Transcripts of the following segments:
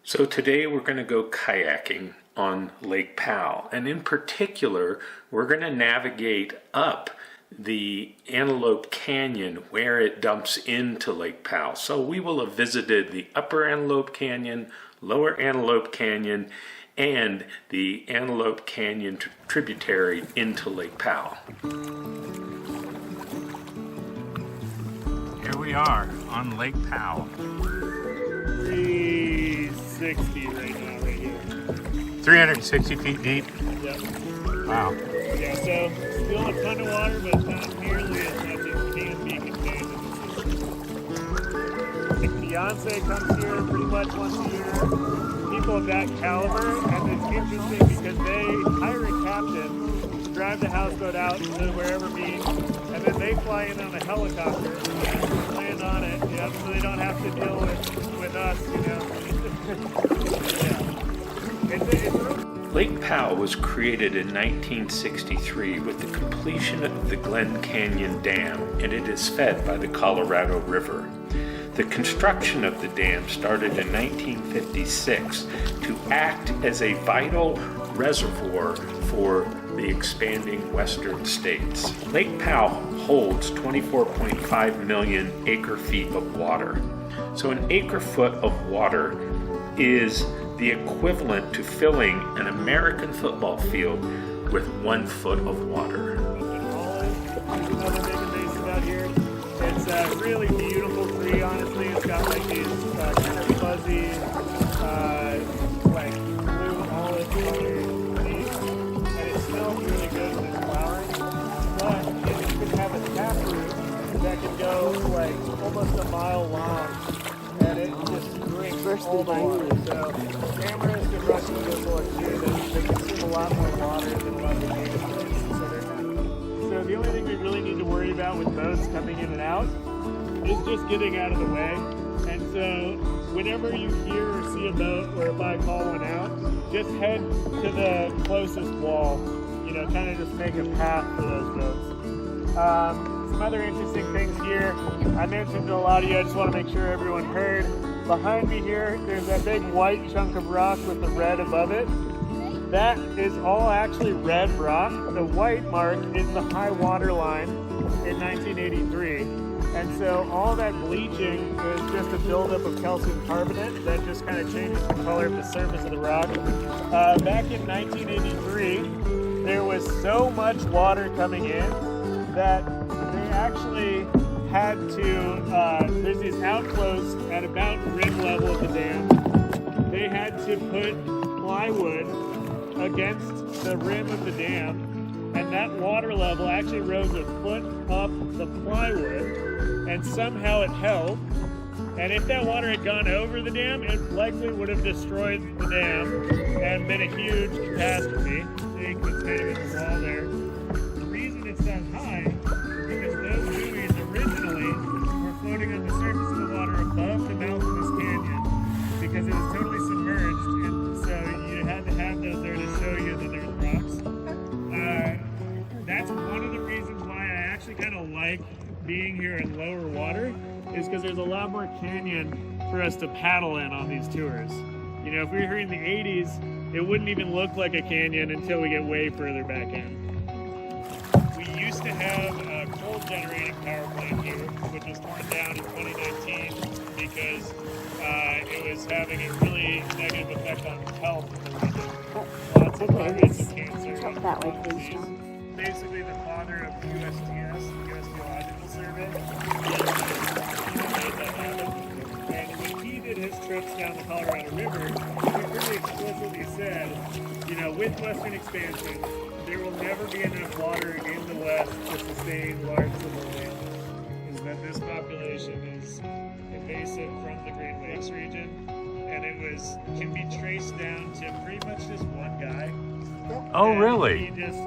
So today we're going to go kayaking on Lake Powell, and in particular we're going to navigate up the Antelope Canyon where it dumps into Lake Powell. So we will have visited the upper Antelope Canyon, lower Antelope Canyon, and the Antelope Canyon tributary into Lake Powell. Here we are on Lake Powell. 360 right now, right here. 360 feet deep? Yep. Wow. Yeah, so still a ton of water, but not nearly as much as can be contained in the system. The fiance comes here pretty much once a year. People of that caliber, and it's interesting because they hire a captain to drive the houseboat out to wherever means, and then they fly in on a helicopter, land on it, so they don't have to deal with us, Lake Powell was created in 1963 with the completion of the Glen Canyon Dam, and it is fed by the Colorado River. The construction of the dam started in 1956 to act as a vital reservoir for the expanding western states. Lake Powell holds 24.5 million acre-feet of water. So an acre-foot of water is the equivalent to filling an American football field with 1 foot of water. It's a really beautiful tree, honestly. It's got like these kind of fuzzy, like blue olive colored leaves, and it smells really good when it's flowering. But it can have a taproot that can go like almost a mile long, and it just drinks all the water. So cameras can rush into the board too. They consume a lot more water than a lot of the native places. So the only thing we really need to worry about with boats coming in and out is just getting out of the way. And so whenever you hear or see a boat or if I call one out, just head to the closest wall, kind of just make a path for those boats. Some other interesting things here. I mentioned to a lot of you, I just want to make sure everyone heard. Behind me here, there's that big white chunk of rock with the red above it. That is all actually red rock. The white mark is the high water line in 1983. And so all that bleaching is just a buildup of calcium carbonate that just kind of changes the color of the surface of the rock. Back in 1983, there was so much water coming in that they actually had to, there's these outflows at about rim level of the dam. They had to put plywood against the rim of the dam, and that water level actually rose a foot up the plywood, and somehow it held. And if that water had gone over the dam, it likely would have destroyed the dam and been a huge catastrophe. See, it's kind of in the wall there. The reason it's that high is because those buoys originally were floating on the surface of the water above the mouth of this canyon because it was totally submerged, and so you had to have those there to show you that there's rocks. That's one of the reasons why I actually kind of like being here in lower water, is because there's a lot more canyon for us to paddle in on these tours. If we were here in the 80s, it wouldn't even look like a canyon until we get way further back in. We used to have a coal generating power plant here, which was torn down in 2019 because it was having a really negative effect on health in the region. Lots of rates of cancer. That way, please. Basically the father of USGS, the U.S. Geological Survey. And when he did his trips down the Colorado River, he really explicitly said, with western expansion, there will never be enough water in the west to sustain large civilizations. Is that this population is invasive from the Great Lakes region, and it can be traced down to pretty much just one guy. Oh, and really? He just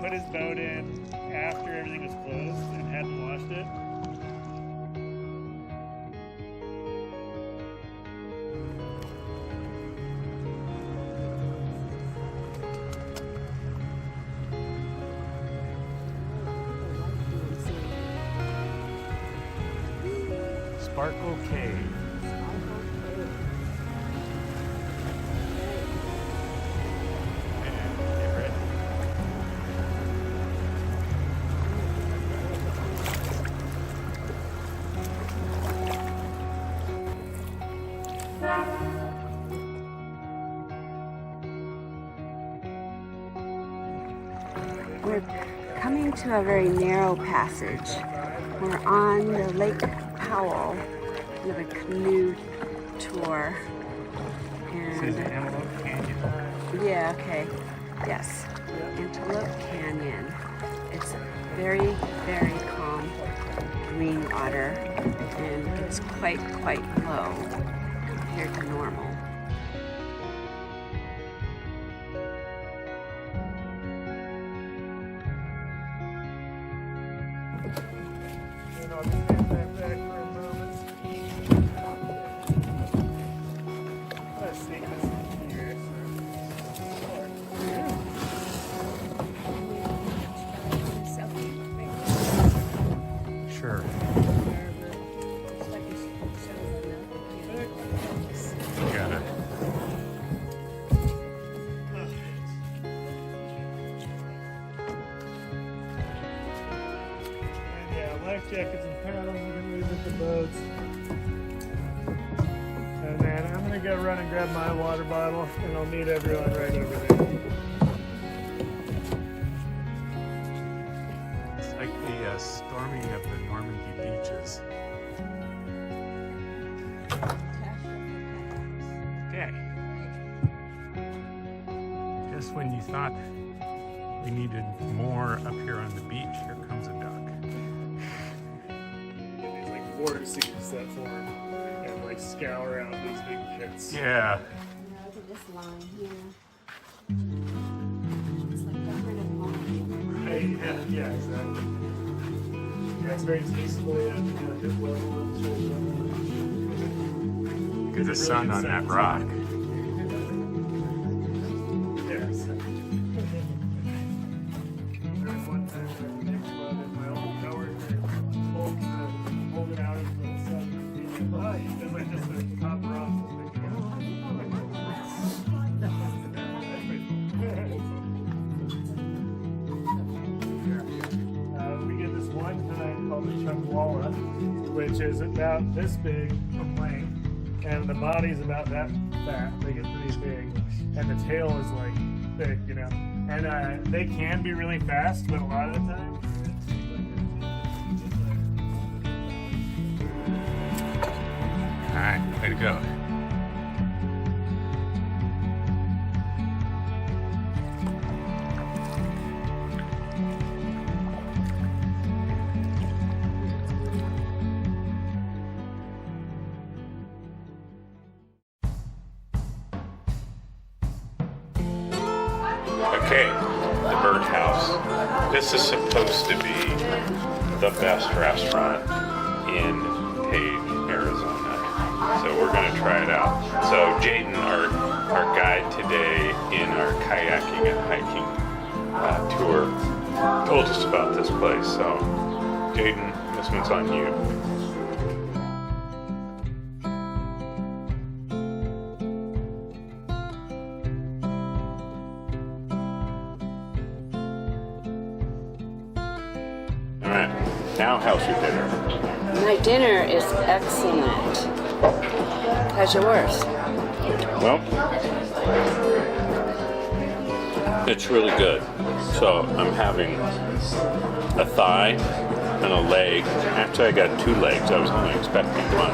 put his boat in after everything was closed and hadn't washed it. Sparkle Cave. We're coming to a very narrow passage. We're on the Lake Powell. We have a canoe tour. This is Antelope Canyon. Yeah, okay. Yes. Antelope Canyon. It's very, very calm green water, and it's quite low compared to normal. And I'll just stand back for a moment. Let's see this here. Sure. Got it. And yeah, life jackets and paddles, you can leave at the boats. And then I'm gonna go run and grab my water bottle, and I'll meet everyone right over there. It's like the storming of the Normandy beaches. Okay. Just when you thought we needed more up here on the beach, here comes a duck. And these like water seeds that form and like scour out these big pits. Yeah. Look at this line here. It's like a kind of line. Right, yeah, exactly. Yeah, it's very tastefully at hip level. Look at the sun on that rock. Yes. There's one time I was in my old tower holding out into the sun. There's like just a top rock. We get this one kind called the chunkwalla, which is about this big from length, and the body's about that fat. They get pretty big, and the tail is like thick, you know. And they can be really fast, but a lot of the time. All right, way to go. Okay, the birdhouse. This is supposed to be the best restaurant in Page, Arizona. So we're gonna try it out. So Jayden, our guide today in our kayaking and hiking tour, told us about this place. So Jayden, this one's on you. Now, how's your dinner? My dinner is excellent. How's yours? Well, it's really good. So I'm having a thigh and a leg. Actually, I got 2 legs. I was only expecting 1.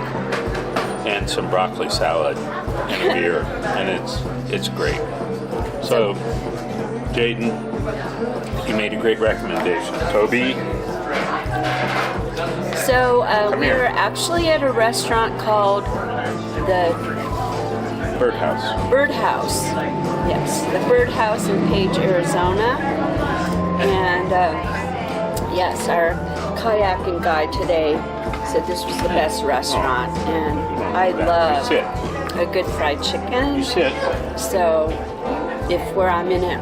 And some broccoli salad and a beer, and it's great. So, Jayden, you made a great recommendation. Toby. So Come we here. were actually at a restaurant called the Birdhouse. Birdhouse. Yes, the Birdhouse in Page, Arizona. And yes, our kayaking guide today said this was the best restaurant, and I love Sit. a good fried chicken. You sit. So if I'm in an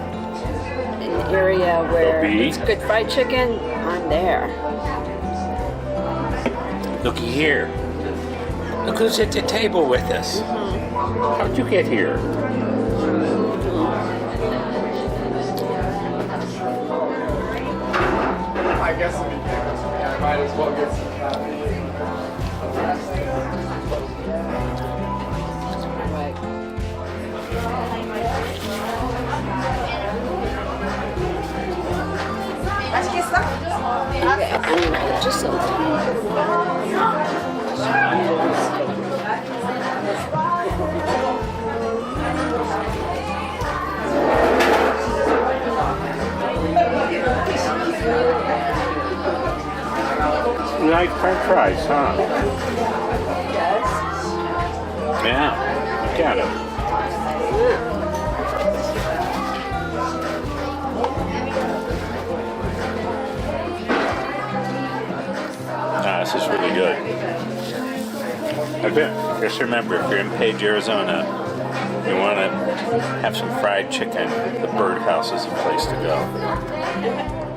area where Toby. it's good fried chicken, I'm there. Looky here. Look who's at the table with us. How'd you get here? I guess I might as well get some coffee. just little tiny. You like french fries, huh? Yes. Yeah, look at it. This is really good. Just remember, if you're in Page, Arizona, you want to have some fried chicken, the Birdhouse is a place to go.